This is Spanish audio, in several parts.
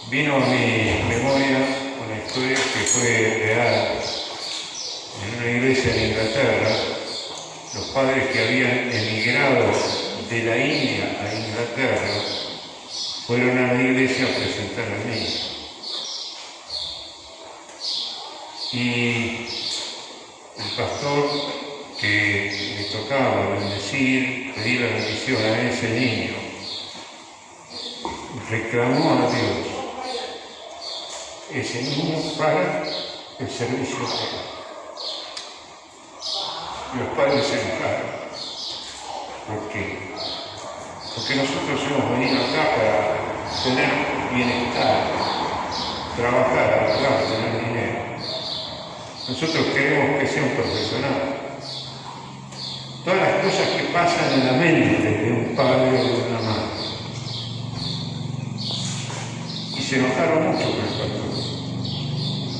Vino a mi memoria una historia que fue real en una iglesia en Inglaterra. Los padres que habían emigrado de la India a Inglaterra fueron a la iglesia a presentar al niño. Y el pastor que le tocaba bendecir, pedir la bendición a ese niño, reclamó a Dios ese niño para el servicio de Dios. Los padres se enojaron. ¿Por qué? Porque nosotros hemos venido acá para tener bienestar, trabajar, ahorrar, tener dinero. Nosotros queremos que sea un profesional. Todas las cosas que pasan en la mente de un padre o de una madre. Y se enojaron mucho con el pastor.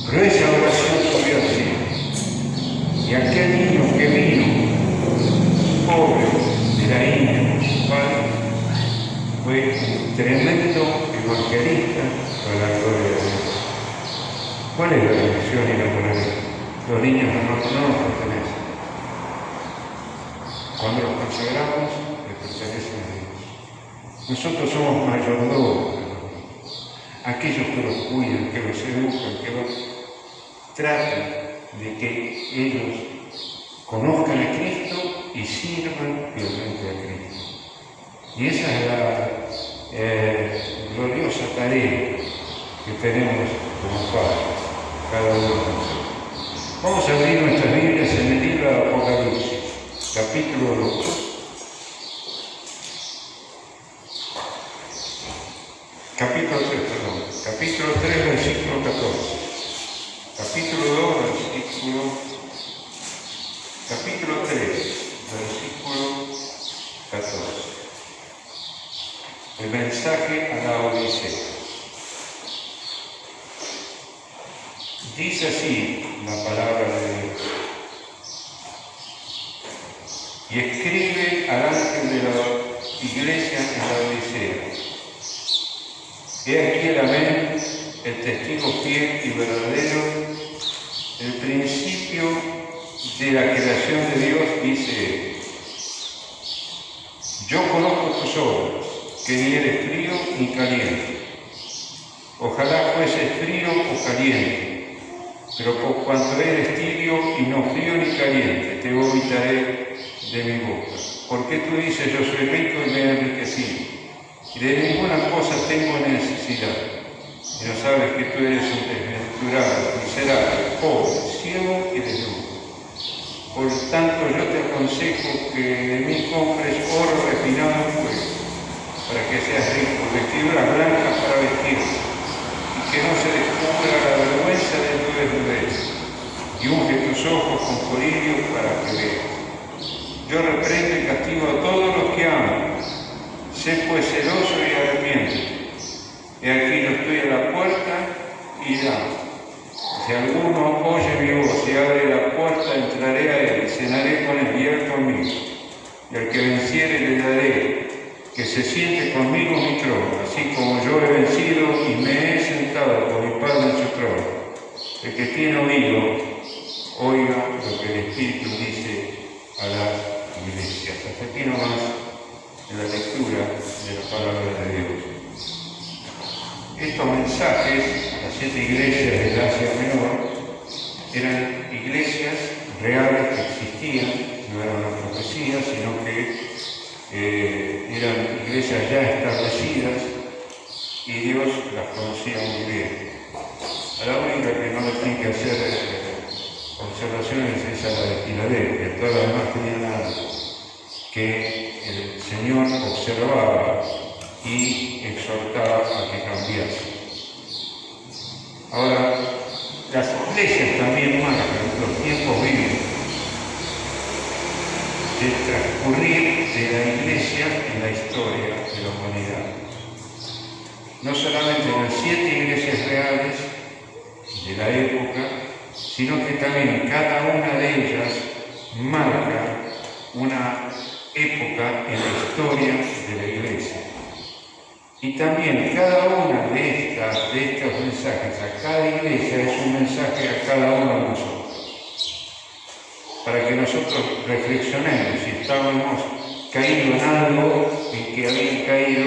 Pero esa oración subió así. Y aquel niño que vino, pobre, de la India con su padre, fue un tremendo evangelista para la gloria de Dios. ¿Cuál es la bendición y la moralidad? Los niños no nos pertenecen. Cuando los consagramos, les pertenecen a Dios. Nosotros somos mayordomos de los niños. Aquellos que los cuidan, que los educan, que los tratan de que ellos conozcan a Cristo y sirvan fielmente a Cristo. Y esa es la gloriosa tarea que tenemos como padres, cada uno de nosotros. Vamos a abrir nuestras Biblias en el libro de Apocalipsis, capítulo 2. Capítulo 3, versículo 14. Capítulo 3, versículo 14. El mensaje a la Odisea. Dice así la palabra de Dios. Y escribe al ángel de la iglesia en la Odisea. He aquí el amén, el testigo fiel y verdadero, el principio de la creación de Dios, dice él. Yo conozco tus obras, que ni eres frío ni caliente. Ojalá fueses frío o caliente, pero por cuanto eres tibio y no frío ni caliente, te vomitaré de mi boca. Porque tú dices, yo soy rico y me he enriquecido, y de ninguna cosa tengo necesidad. Y no sabes que tú eres un desventurado, miserable, pobre, ciego y desnudo. Por tanto, yo te aconsejo que de mí compres oro refinado en fuego, para que seas rico, vestiduras blancas para vestirse, y que no se descubra la vergüenza de tu desnudez, y unge tus ojos con colirio para que veas. Yo reprendo y castigo a todos los que aman. Sé pues celoso y arrepiéntete. He aquí yo estoy a la puerta y llamo. Si alguno oye mi voz y abre la puerta, entraré a él y cenaré con él y él conmigo. Y al que venciere le daré que se siente conmigo en mi trono, así como yo he vencido y me he sentado con mi Padre en su trono. El que tiene oído, oiga lo que el Espíritu dice a las iglesias. Hasta aquí nomás en la lectura de la palabra de Dios. Estos mensajes a las 7 iglesias del Asia Menor eran iglesias reales que existían, no era una profecía, sino que eran iglesias ya establecidas y Dios las conocía muy bien. A la única que no le tiene que hacer observaciones es a la de Filadelfia, todas las demás tenían algo que el Señor observaba y exhortaba a que cambiase. Ahora, las iglesias también marcan los tiempos bíblicos de transcurrir de la iglesia en la historia de la humanidad. No solamente en las 7 iglesias reales de la época, sino que también cada una de ellas marca una época en la historia de la iglesia. Y también cada una de a cada iglesia es un mensaje a cada uno de nosotros, para que nosotros reflexionemos si estábamos caídos en algo en que habían caído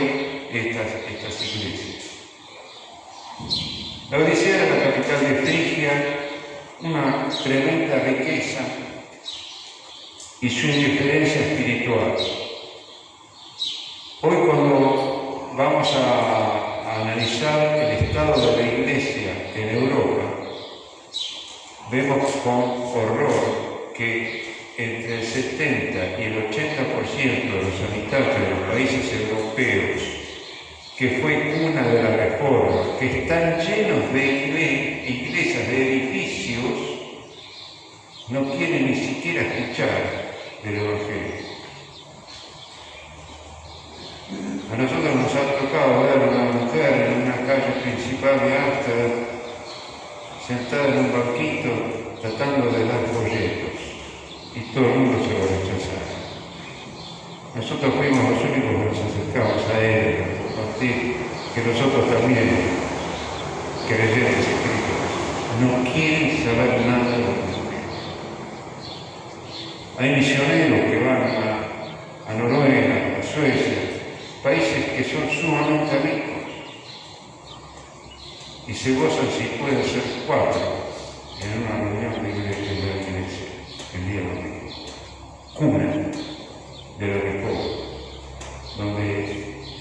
estas iglesias. La Odisea era la capital de Frigia, una tremenda riqueza y su indiferencia espiritual. Hoy cuando vamos a analizar el estado de la Iglesia en Europa, vemos con horror que entre el 70 y el 80% de los habitantes de los países europeos, que fue cuna de la Reforma, que están llenos de iglesias, de edificios, no quieren ni siquiera escuchar del Evangelio. A nosotros nos ha tocado ver a una mujer en una calle principal de Ámsterdam, sentada en un banquito, tratando de dar folletos, y todo el mundo se lo rechazaba. Nosotros fuimos los únicos que nos acercamos a ella para compartir que nosotros también creemos escritos. No quieren saber nada de lo que hay misioneros que van a Noruega, a Suecia, países que son sumamente ricos y se gozan si pueden ser 4 en una reunión de la iglesia el día domingo. Cuna de la Reforma, donde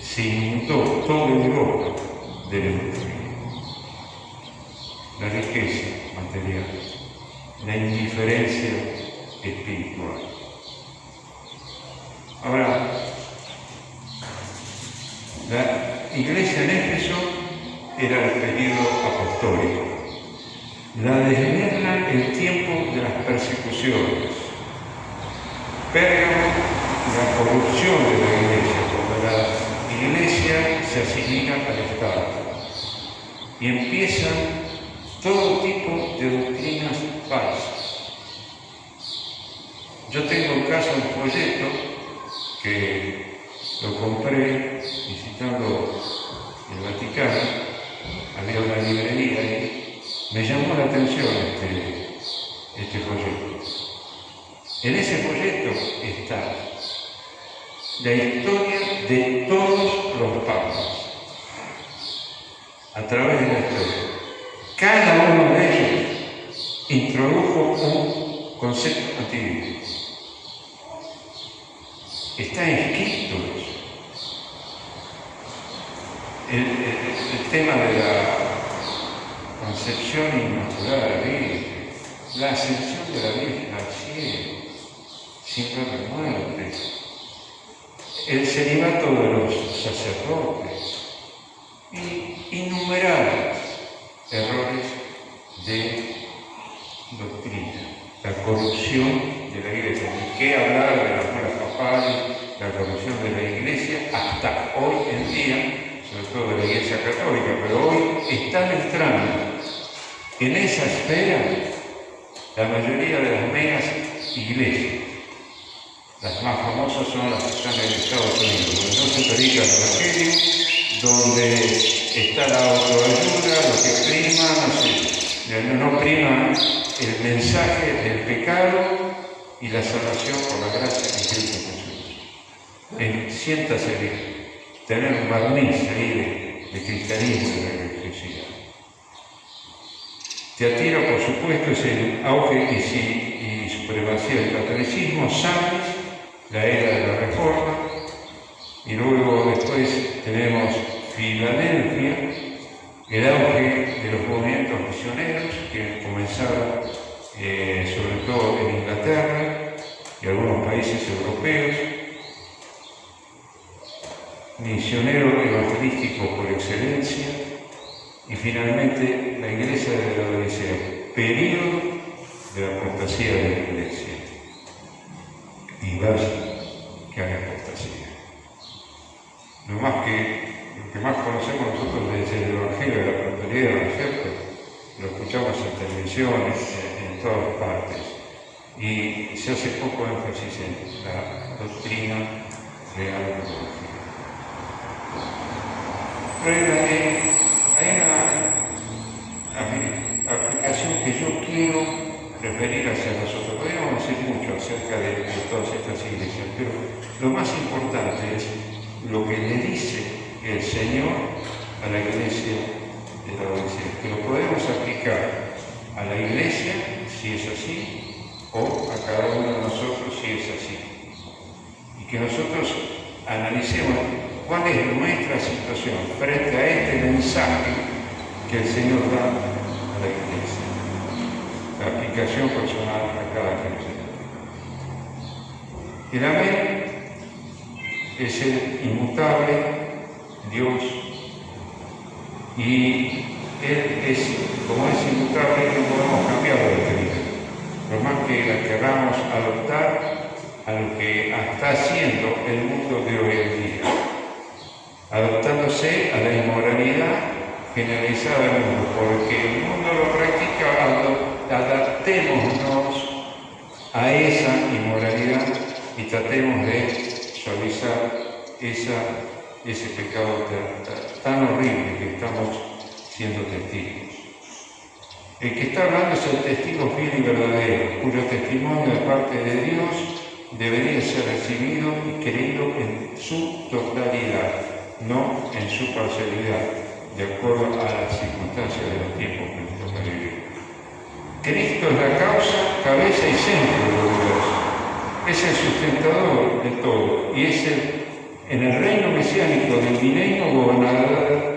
se inundó toda Europa del Evangelio. La riqueza material, la indiferencia espiritual. Ahora, la iglesia en Éfeso era el periodo apostólico. La de Esmirna, el tiempo de las persecuciones. Pérgamo, la corrupción de la iglesia, cuando la iglesia se asimila al Estado. Y empiezan todo tipo de doctrinas falsas. Yo tengo en casa un folleto que lo compré visitando el Vaticano, había una librería ahí, me llamó la atención este folleto. En ese folleto está la historia de todos los papas, a través de la historia. Cada uno de ellos introdujo un concepto antiguo. Está escrito eso. El tema de la concepción inmaculada de la Virgen, la ascensión de la Virgen al cielo, sin ver la muerte, el celibato de los sacerdotes y innumerables errores de doctrina, la corrupción de la Iglesia. Ni qué hablar de las buenas papales, la corrupción de la Iglesia, hasta hoy en día, sobre todo de la Iglesia Católica, pero hoy están entrando en esa esfera la mayoría de las megas iglesias. Las más famosas son las que están en Estados Unidos, donde no se predica el Evangelio, donde está la autoayuda, lo que prima, no prima el mensaje del pecado y la salvación por la gracia de Cristo Jesús. Siéntase bien, tener un barniz ahí de cristianismo y de religiosidad. Teatira, por supuesto, es el auge y supremacía del catolicismo. Sardes, la era de la Reforma, y luego después tenemos Filadelfia, el auge de los movimientos misioneros que comenzaron sobre todo en Inglaterra y algunos países europeos, misionero evangelístico por excelencia, y finalmente la Iglesia de la Odisea, periodo de la apostasía de la Iglesia. Y vaya que hay apostasía. Lo que más conocemos nosotros es el Evangelio de la prosperidad, ¿no es cierto? Lo escuchamos en televisión, en todas partes. Y se hace poco énfasis en la doctrina real del Evangelio. Pero hay de la Odisea, que lo podemos aplicar a la Iglesia, si es así, o a cada uno de nosotros, si es así. Y que nosotros analicemos cuál es nuestra situación frente a este mensaje que el Señor da a la Iglesia. La aplicación personal a cada creyente. El Amén es el inmutable Dios, y Él es, como es inmutable, no podemos cambiarlo de vida. Por más que la queramos adoptar a lo que está haciendo el mundo de hoy en día, adaptándose a la inmoralidad generalizada del mundo, porque el mundo lo practica, adaptémonos a esa inmoralidad y tratemos de suavizar ese pecado tan horrible que estamos siendo testigos. El que está hablando es el testigo fiel y verdadero, cuyo testimonio de parte de Dios debería ser recibido y creído en su totalidad, no en su parcialidad, de acuerdo a las circunstancias de los tiempos que nos toca vivir. Cristo es la causa, cabeza y centro de los universo. Es el sustentador de todo y es en el reino mesiánico del milenio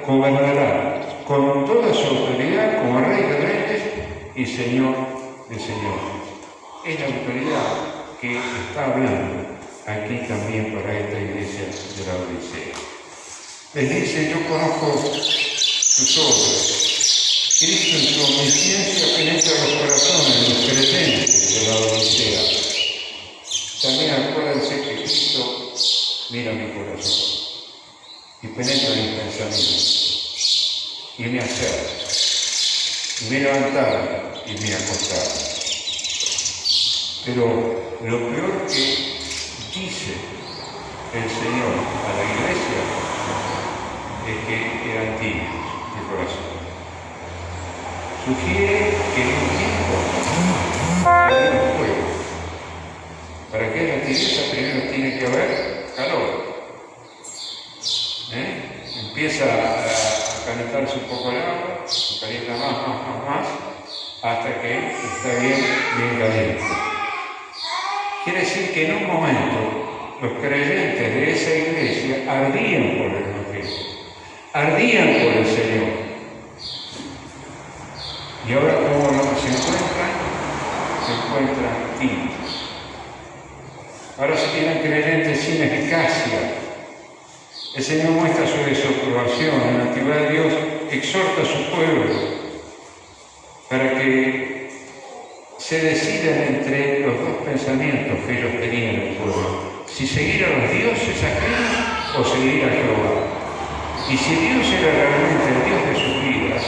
gobernará con toda su autoridad como Rey de Reyes y Señor de Señores. Es la autoridad que está hablando aquí también para esta iglesia de la Odisea. Les dice: yo conozco sus obras. Cristo en su omnisciencia penetra los corazones de los creyentes de la Odisea. También acuérdense que Cristo mira mi corazón y penetra mis pensamientos y me acerca, y me levantaba y me acostaba. Pero lo peor que dice el Señor a la iglesia es que eran tibios de corazón. Sugiere que en un tiempo había un fuego. Para que haya tibieza primero tiene que haber calor. Empieza a calentarse un poco el agua, se calienta más, hasta que está bien caliente. Quiere decir que en un momento los creyentes de esa iglesia ardían por el Evangelio, ardían por el Señor. Y ahora, como se encuentran tibios. Ahora se eran creyentes sin eficacia. El Señor muestra su desaprobación. En la antigüedad de Dios exhorta a su pueblo para que se decidan entre los dos pensamientos que ellos tenían en el pueblo: si seguir a los dioses ajenos o seguir a Jehová. Y si Dios era realmente el Dios de sus vidas,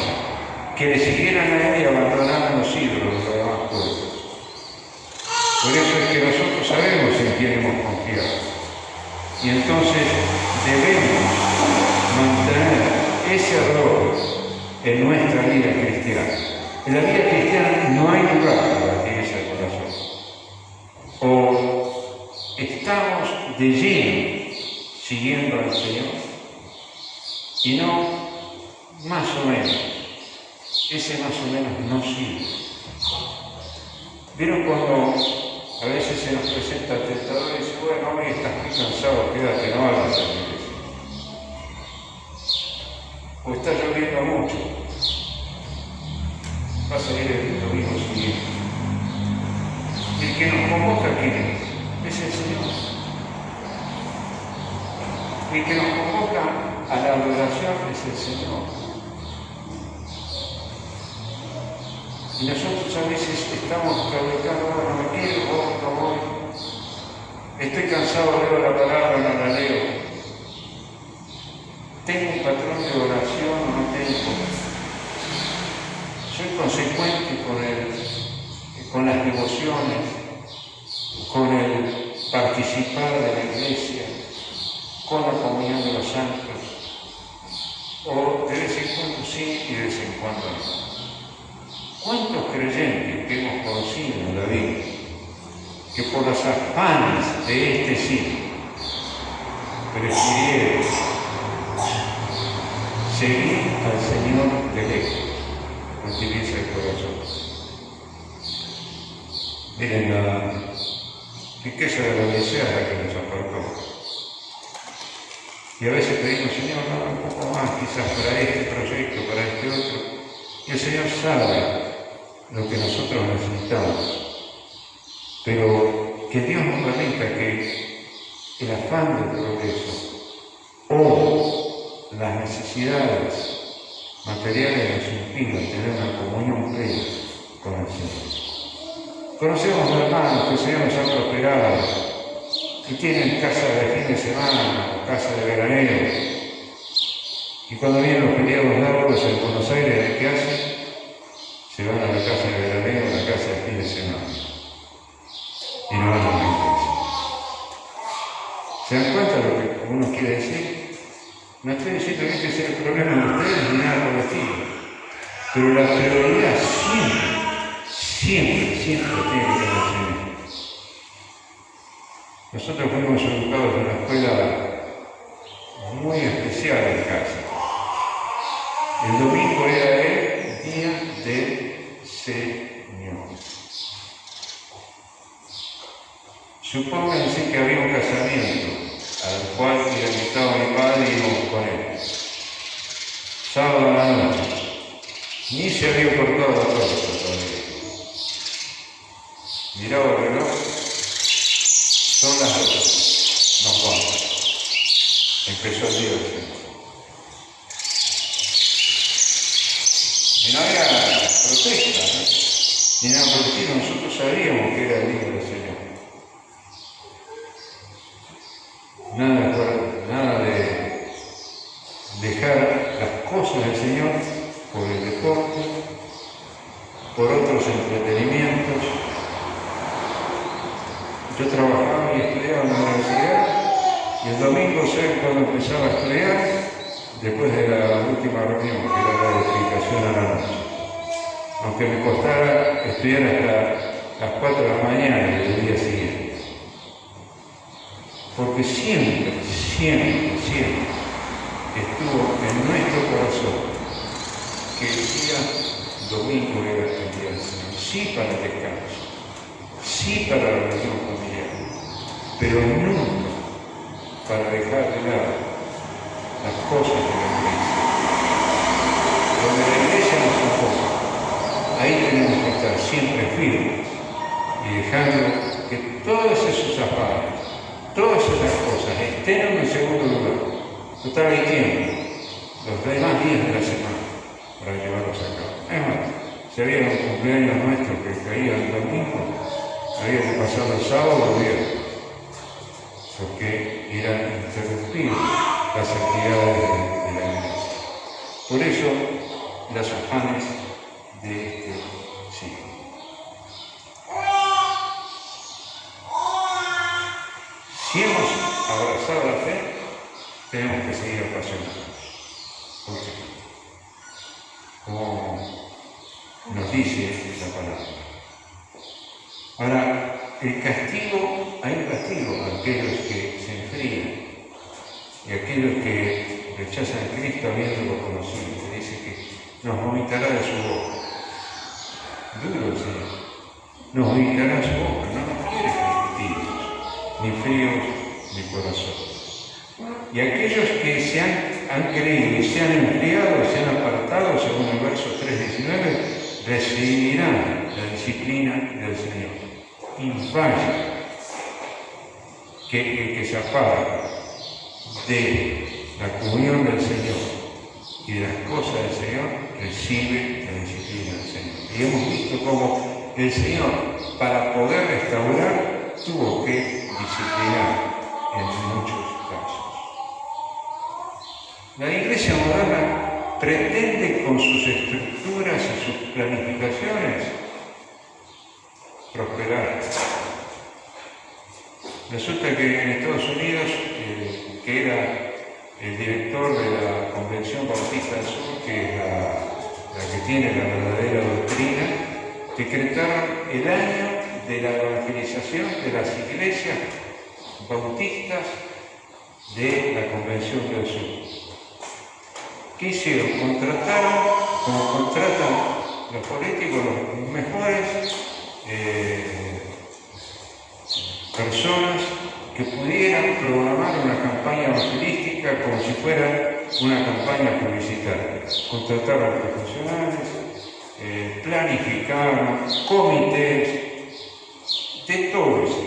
que le siguieran a Él y abandonaran los ídolos de los demás pueblos. Por eso es que nosotros sabemos en quién hemos confiado. Y entonces debemos mantener ese error en nuestra vida cristiana. En la vida cristiana no hay lugar para la tibieza del corazón. O estamos de lleno siguiendo al Señor y no más o menos. Ese más o menos no sirve. ¿Vieron cuando a veces se nos presenta el tentador y dice: bueno, hoy estás muy cansado, quédate, no hagas la iglesia? O está lloviendo mucho, va a salir el domingo siguiente. Y el que nos convoca, ¿quién es? Es el Señor. El que nos convoca a la adoración es el Señor. Y nosotros a veces estamos claudicando: bueno, me quiero, no voy. Estoy cansado, leo la palabra, no la leo. ¿Tengo un patrón de oración o no tengo? ¿Soy consecuente con las devociones, con el participar de la iglesia, con la comunión de los santos? ¿O de vez en cuando sí y de vez en cuando no? ¿Cuántos creyentes que hemos conocido en la vida, que por los afanes de este siglo prefirieron seguir al Señor del Miren, la riqueza de la Odisea es la que nos apartó. Y a veces pedimos, Señor, no, un poco más, quizás para este proyecto, para este otro. Y el Señor sabe lo que nosotros necesitamos. Pero que Dios nos permita que el afán del progreso o las necesidades materiales nos impidan tener una comunión plena con el Señor. Conocemos hermanos que el Señor nos ha prosperado, que tienen casa de fin de semana o casa de veraneo, y cuando vienen los feriados largos en Buenos Aires, ¿qué hacen? Se van a la casa de veraneo, a la casa de fin de semana, y no van a la iglesia. ¿Se dan cuenta de lo que uno quiere decir? No estoy diciendo que este sea el problema de ustedes ni nada por el estilo, pero la prioridad siempre tiene que ser el Señor. Nosotros fuimos educados en una escuela muy especial en casa. El domingo era el día del Señor. Supónganse que había un casamiento al cual era invitado mi padre y íbamos con él. Sábado a la noche. Ni se había cortado la torta todavía. Miraba el reloj. Son las 8. Nos vamos. Empezó el día del Señor. Y no había protesta, ni nada por el estilo. Nosotros sabíamos que era el día del Señor. Nada de dejar las cosas del Señor por el deporte, por otros entretenimientos. Yo trabajaba y estudiaba en la universidad, y el domingo, ¿saben cuando empezaba a estudiar? Después de la última reunión, que era la explicación a la noche. Aunque me costara estudiar hasta las 4 de la mañana del día siguiente. Porque siempre estuvo en nuestro corazón que el día domingo era el día del Señor. Sí para el descanso, sí para la reunión familiar, pero nunca para dejar de lado las cosas de la iglesia. Donde la iglesia nos enfoca, ahí tenemos que estar siempre firmes y dejando que todos esos afanes, todas esas cosas estén en un segundo lugar. Total, hay tiempo, los demás días de la semana, para llevarlos a cabo. Es más, si había un cumpleaños nuestro que caía el domingo, había que pasarlo el sábado o viernes, porque eran interrumpir las actividades de la iglesia. Por eso, las afanes de este siglo. Si hemos abrazado la fe, tenemos que seguir apasionados. ¿Por qué? Como nos dice la palabra. Ahora, el castigo, hay un castigo a aquellos que se enfrían y a aquellos que rechazan a Cristo habiéndolo conocido, que dice que nos vomitará de su boca. Duro el Señor. Nos vomitará de su boca, no nos quiere permitir ni fríos ni corazón. Y aquellos que se han creído y se han enfriado, se han apartado, según el verso 3:19, recibirán la disciplina del Señor. Y vaya que el que se aparta de la comunión del Señor y de las cosas del Señor, recibe la disciplina del Señor. Y hemos visto cómo el Señor, para poder restaurar, tuvo que disciplinar en muchos casos. La Iglesia moderna pretende con sus estructuras y sus planificaciones prosperar. Resulta que en Estados Unidos, que era el director de la Convención Bautista del Sur, que es la que tiene la verdadera doctrina, decretaron el año de la evangelización de las iglesias bautistas de la Convención del Sur. ¿Qué hicieron? Contrataron, como contratan los políticos, los mejores personas que pudieran programar una campaña evangelística como si fuera una campaña publicitaria. Contrataron profesionales, planificaron comités, de todo eso.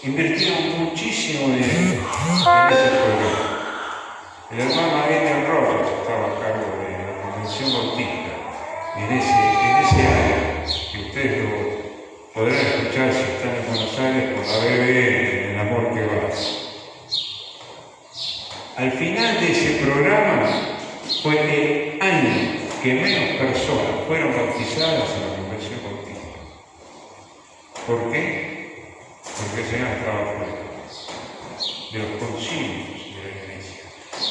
Invirtieron muchísimo dinero en ese programa. El hermano Adrian Rogers estaba a cargo de la Convención Bautista en ese año, que ustedes lo podrán escuchar si están en Buenos Aires por la BBN, El Amor que Va. Al final de ese programa fue el año que menos personas fueron bautizadas en la Convención Bautista. ¿Por qué? Porque el Señor estaba fuera de los concilios de la Iglesia,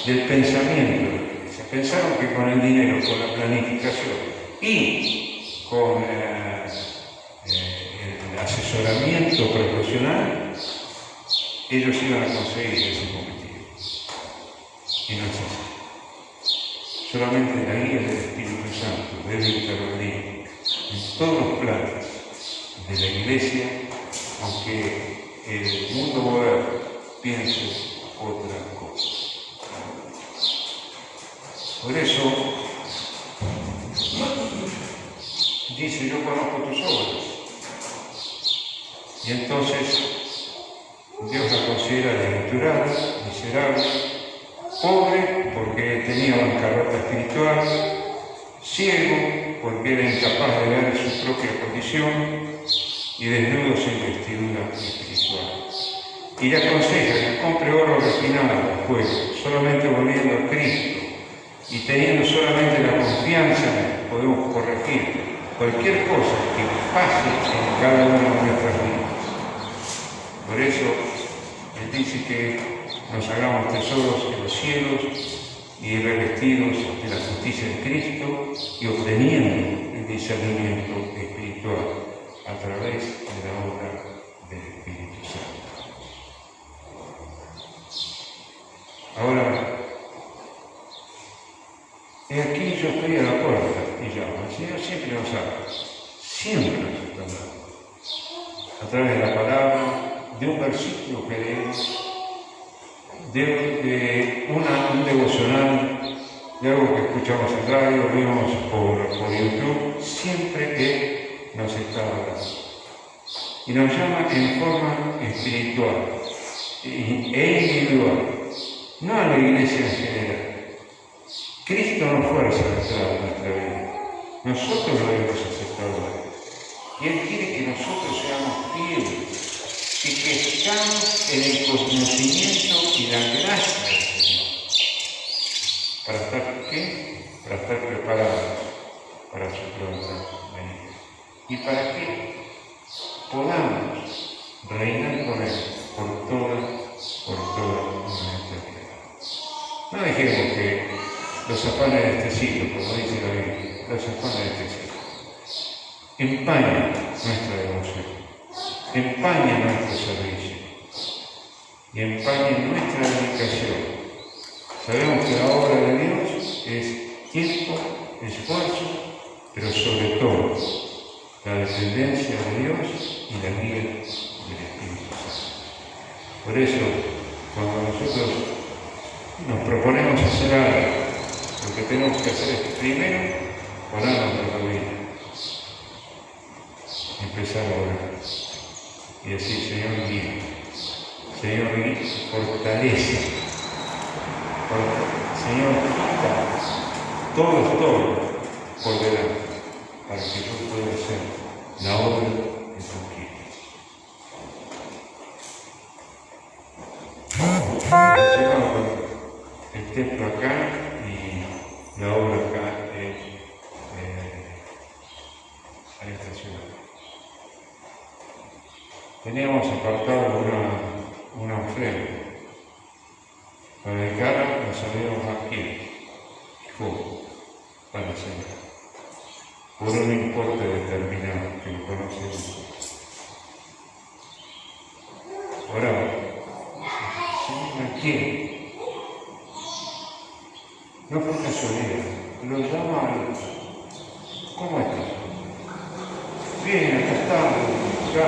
del pensamiento de la Iglesia. Pensaron que con el dinero, con la planificación y con el asesoramiento profesional, ellos iban a conseguir ese cometido. Y no es así. Solamente la guía del Espíritu Santo debe intervenir en todos los planes de la Iglesia, aunque el mundo moderno piense otra cosa. Por eso dice: yo conozco tus obras. Y entonces Dios la considera desventurada, miserable, pobre porque tenía bancarrota espiritual, ciego porque era incapaz de ver su propia condición y desnudo sin vestidura espiritual. Y le aconseja que compre oro refinado al fuego, solamente volviendo a Cristo y teniendo solamente la confianza en que podemos corregir cualquier cosa que pase en cada una de nuestras vidas. Por eso, Él dice que nos hagamos tesoros en los cielos y revestidos de la justicia de Cristo y obteniendo el discernimiento espiritual a través de la obra del Espíritu Santo. Ahora, aquí yo estoy a la puerta y llamo. El Señor siempre nos habla, siempre nos está hablando. A través de la palabra, de un versículo que leemos, de un devocional, de algo que escuchamos en radio, vimos por YouTube, siempre Él nos está hablando. Y nos llama en forma espiritual e individual, no a la Iglesia en general. Cristo nos fuerza a entrar en nuestra vida. Nosotros lo hemos aceptado a Él. Y Él quiere que nosotros seamos fieles y que estamos en el conocimiento y la gracia del Señor. ¿Para estar qué? Para estar preparados para su pronta venida. ¿Y para que podamos reinar con Él por toda nuestra vida? No dejemos que los afanes de este siglo, como dice la Biblia, los afanes de este siglo, empañan nuestra devoción, empañan nuestro servicio y empañan nuestra dedicación. Sabemos que la obra de Dios es tiempo, esfuerzo, pero sobre todo la dependencia de Dios y la guía del Espíritu Santo. Por eso, cuando nosotros nos proponemos hacer algo, lo que tenemos que hacer es primero parar nuestra vida, empezar a orar y decir: Señor, guía, Señor, fortalece, Señor, quita todo por delante para que yo pueda hacer la obra de tu quieres. Llevamos el templo acá y la obra acá es a esta ciudad. Teníamos apartado una ofrenda para dedicar a los amigos aquí, para el Señor, por un importe determinado que lo conocemos. Oramos. Señor, ¿a quién? No fue casualidad, lo llama a Dios. ¿Cómo estás? Bien, acá estamos, acá,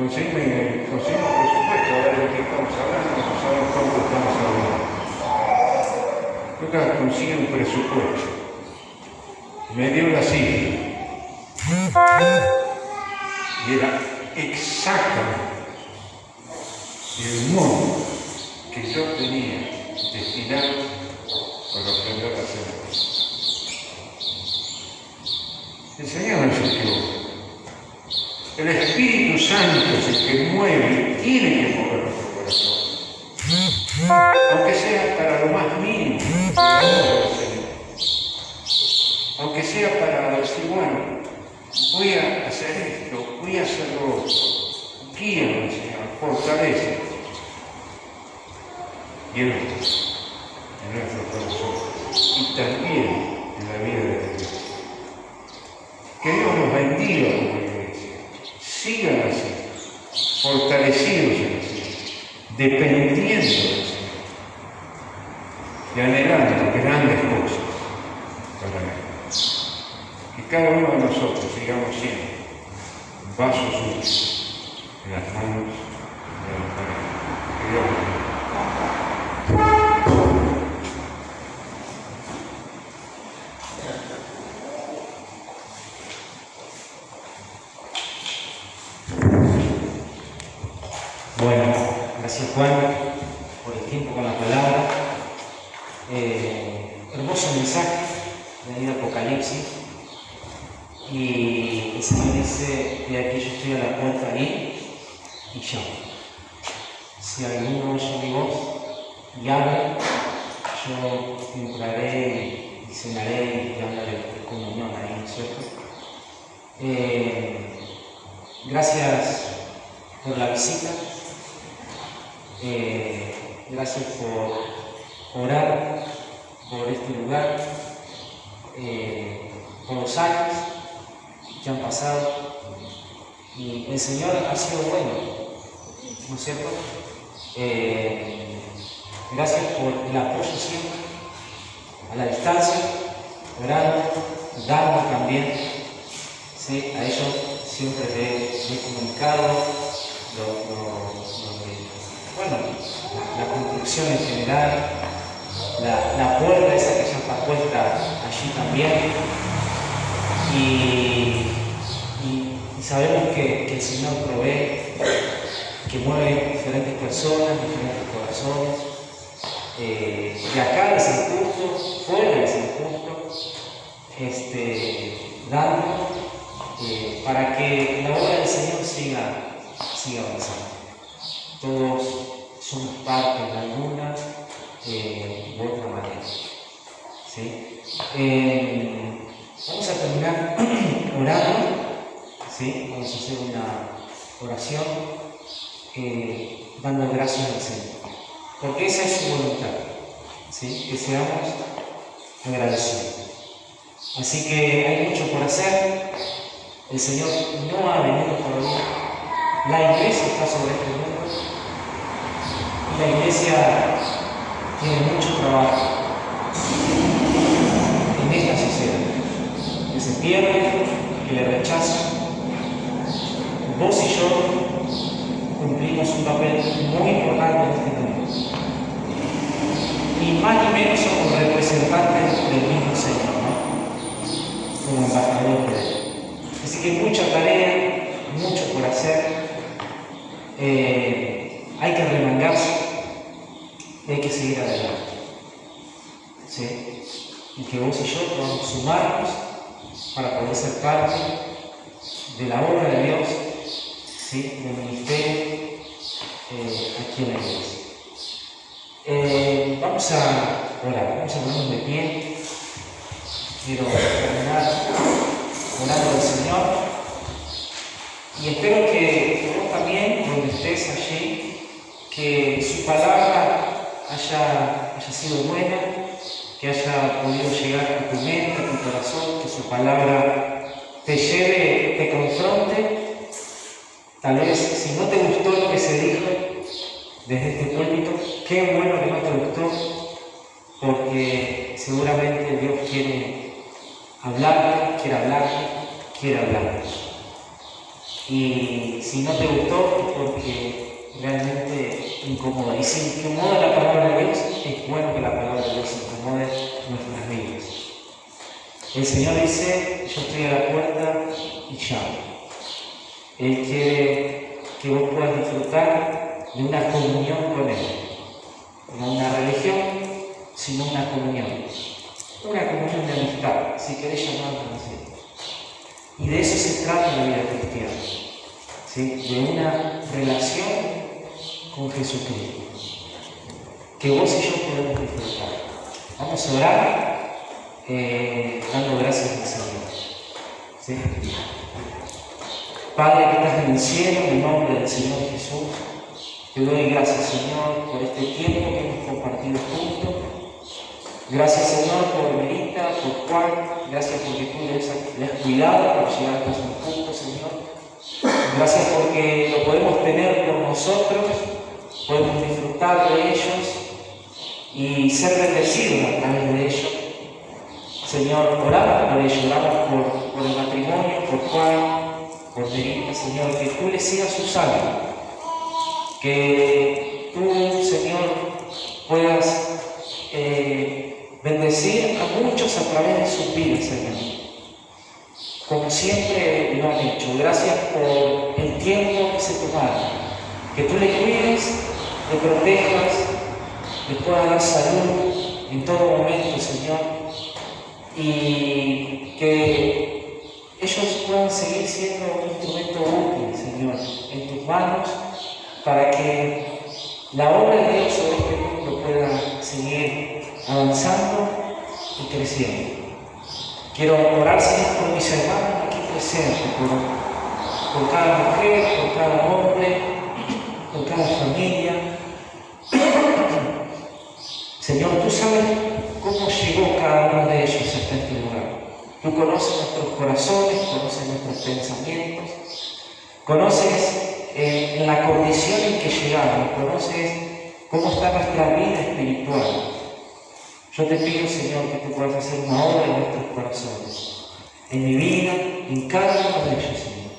conseguimos presupuesto, ahora de lo que estamos hablando, no sabemos cuánto estamos hablando. Yo cada consigue un presupuesto. Me dio la cifra. Y era exactamente el monto que yo tenía destinado para aprender a hacer esto. El Señor no se equivoca. El Espíritu Santo es el que mueve, tiene que mover nuestro corazón. Aunque sea para lo más mínimo, aunque sea para decir, bueno, voy a hacer esto, voy a hacer lo otro. Guíame, Señor, fortalece. Y en nuestro corazón. Y también en la vida de Dios. Que Dios nos bendiga como iglesia. Sigan así, fortalecidos en el Señor, dependiendo del Señor y anhelando grandes cosas para Él. Que cada uno de nosotros sigamos siendo vasos útiles en las manos de los Padres. Que Dios nos bendiga. Bueno, gracias Juan por el tiempo con la palabra. Hermoso mensaje de Apocalipsis. Y el Señor dice: de aquí yo estoy a la puerta ahí y llamo. Si alguno oye mi voz y abre, yo entraré y cenaré y hablaré de comunión ahí, ¿no es cierto? Gracias por la visita. Gracias por orar por este lugar, por los años que han pasado, y el Señor ha sido bueno, ¿no es cierto? Gracias por el apoyo siempre, a la distancia, orando, dando también, ¿sí? A ellos siempre les he comunicado la construcción en general, la puerta esa que ya está puesta allí también, y sabemos que el Señor provee, que mueve diferentes personas, diferentes corazones, de acá de San Justo, fuera de San Justo, dando para que la obra del Señor siga avanzando. Todos somos parte de alguna u otra manera. ¿Sí? Vamos a terminar orando. ¿Sí? Vamos a hacer una oración dando gracias al Señor, porque esa es su voluntad, ¿sí? Que seamos agradecidos. Así que hay mucho por hacer. El Señor no ha venido todavía. La iglesia está sobre este mundo. La iglesia tiene mucho trabajo en esta sociedad, que se pierde, que le rechaza. Vos y yo cumplimos un papel muy importante en este mundo. Ni más ni menos somos representantes del mismo Señor, ¿no? Como embajadores de Él. Así que mucha tarea, mucho por hacer. Hay que remangarse. Hay que seguir adelante, ¿sí? Y que vos y yo podamos sumarnos para poder ser parte de la obra de Dios, ¿sí? Del ministerio aquí en la iglesia. Vamos a orar, vamos a ponernos de pie. Quiero terminar orando al Señor, y espero que vos también, donde estés allí, que su palabra haya sido buena, que haya podido llegar a tu mente, a tu corazón, que su palabra te lleve, te confronte. Tal vez si no te gustó lo que se dijo desde este púlpito, qué bueno que no te gustó, porque seguramente Dios quiere hablarte. Y si no te gustó es porque realmente incomoda. Y si incomoda la palabra de Dios, es bueno que la palabra de Dios incomode nuestras vidas. El Señor dice, yo estoy a la puerta y llamo. Él quiere que vos puedas disfrutar de una comunión con Él. No una religión, sino una comunión. Una comunión de amistad, si querés llamarlo así. Y de eso se trata la vida cristiana, ¿sí? De una relación con Jesucristo, que vos y yo podemos disfrutar. Vamos a orar dando gracias al Señor, ¿sí? Padre que estás en el cielo, en el nombre del Señor Jesús, te doy gracias, Señor, por este tiempo que hemos compartido juntos. Gracias, Señor, por Merita, por Juan. Gracias porque tú les has cuidado para llegar a estos puntos, Señor. Gracias porque lo podemos tener con nosotros, podemos disfrutar de ellos y ser bendecidos a través de ellos. Señor, oramos por ellos, oramos por el matrimonio, por Juan, por Merita, Señor, que tú les sigas usando. Que tú, Señor, puedas bendecir a muchos a través de sus vidas, Señor. Como siempre lo han hecho. Gracias por el tiempo que se tomaron. Que tú les cuides, les protejas, les puedas dar salud en todo momento, Señor. Y que ellos puedan seguir siendo un instrumento útil, Señor, en tus manos, para que la obra de Dios sobre este mundo pueda seguir avanzando y creciendo. Quiero orar, Señor, por mis hermanos aquí presentes, por cada mujer, por cada hombre, por cada familia. Señor, tú sabes cómo llegó cada uno de ellos hasta este lugar. Tú conoces nuestros corazones, conoces nuestros pensamientos, conoces en la condición en que llegamos, conoces cómo está nuestra vida espiritual. Yo te pido, Señor, que tú puedas hacer una obra en nuestros corazones, en mi vida, en cada uno de ellos, Señor.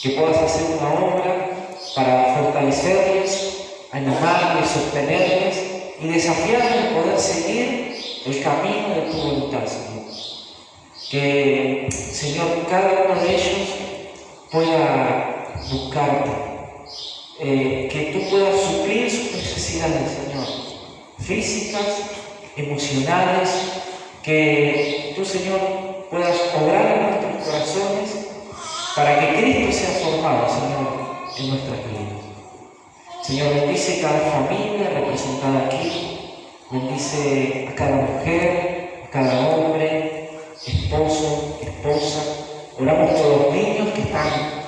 Que puedas hacer una obra para fortalecerles, animarles, sostenerles y desafiarles a poder seguir el camino de tu voluntad, Señor. Que, Señor, cada uno de ellos pueda buscarte, que tú puedas suplir sus necesidades, Señor, físicas, emocionales, que tú, Señor, puedas obrar en nuestros corazones para que Cristo sea formado, Señor, en nuestras vidas. Señor, bendice cada familia representada aquí, bendice a cada mujer, a cada hombre, esposo, esposa. Oramos por los niños que están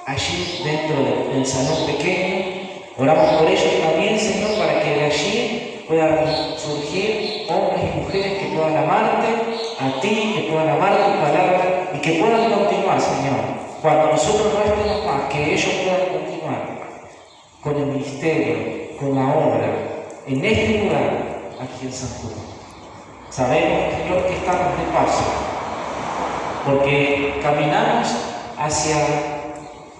allí dentro del salón pequeño. Oramos por ellos también, Señor, para que de allí puedan surgir hombres y mujeres que puedan amarte a ti, que puedan amar tu palabra y que puedan continuar, Señor. Cuando nosotros no estemos más, que ellos puedan continuar con el ministerio, con la obra, en este lugar, aquí en San Juan. Sabemos, Señor, que estamos de paso, porque caminamos hacia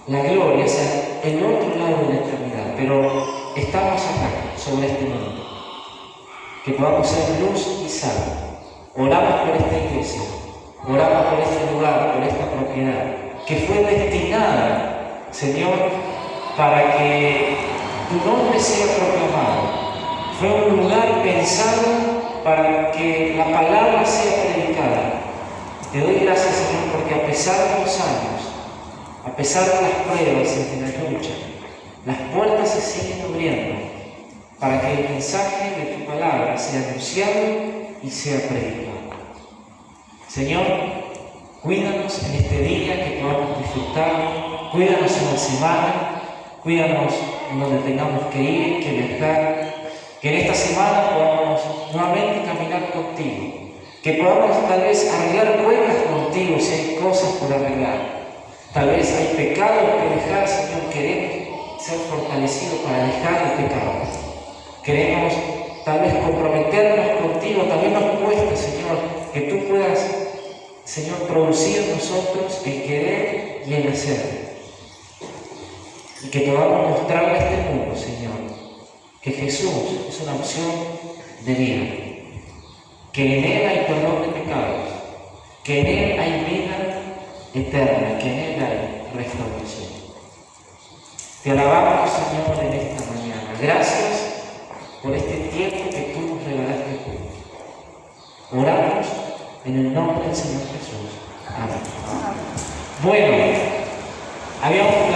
la gloria, hacia el otro lado de la eternidad, pero estamos acá, sobre este mundo. Que podamos ser luz y sal. Oramos por esta iglesia, oramos por este lugar, por esta propiedad, que fue destinada, Señor, para que tu nombre sea proclamado. Fue un lugar pensado para que la palabra sea predicada. Te doy gracias, Señor, porque a pesar de los años, a pesar de las pruebas y de la lucha, las puertas se siguen abriendo para que el mensaje de tu palabra sea anunciado y sea predicado. Señor, cuídanos en este día, que podamos disfrutar, cuídanos en la semana, cuídanos en donde tengamos que ir, que viajar, que en esta semana podamos nuevamente caminar contigo, que podamos tal vez arreglar cuentas contigo si hay cosas por arreglar. Tal vez hay pecados que dejar, Señor, queremos ser fortalecidos para dejar el pecado. Queremos tal vez comprometernos contigo, también nos cuesta, Señor, que tú puedas, Señor, producir en nosotros el querer y el hacer. y que podamos mostrarle a este mundo, Señor, que Jesús es una opción de vida, que en Él hay perdón de pecados, que en Él hay vida eterna, que en Él hay restauración. Te alabamos, Señor, en esta mañana. Gracias por este tiempo que tú nos regalaste juntos. Oramos en el nombre del Señor Jesús. Amén. Bueno, habíamos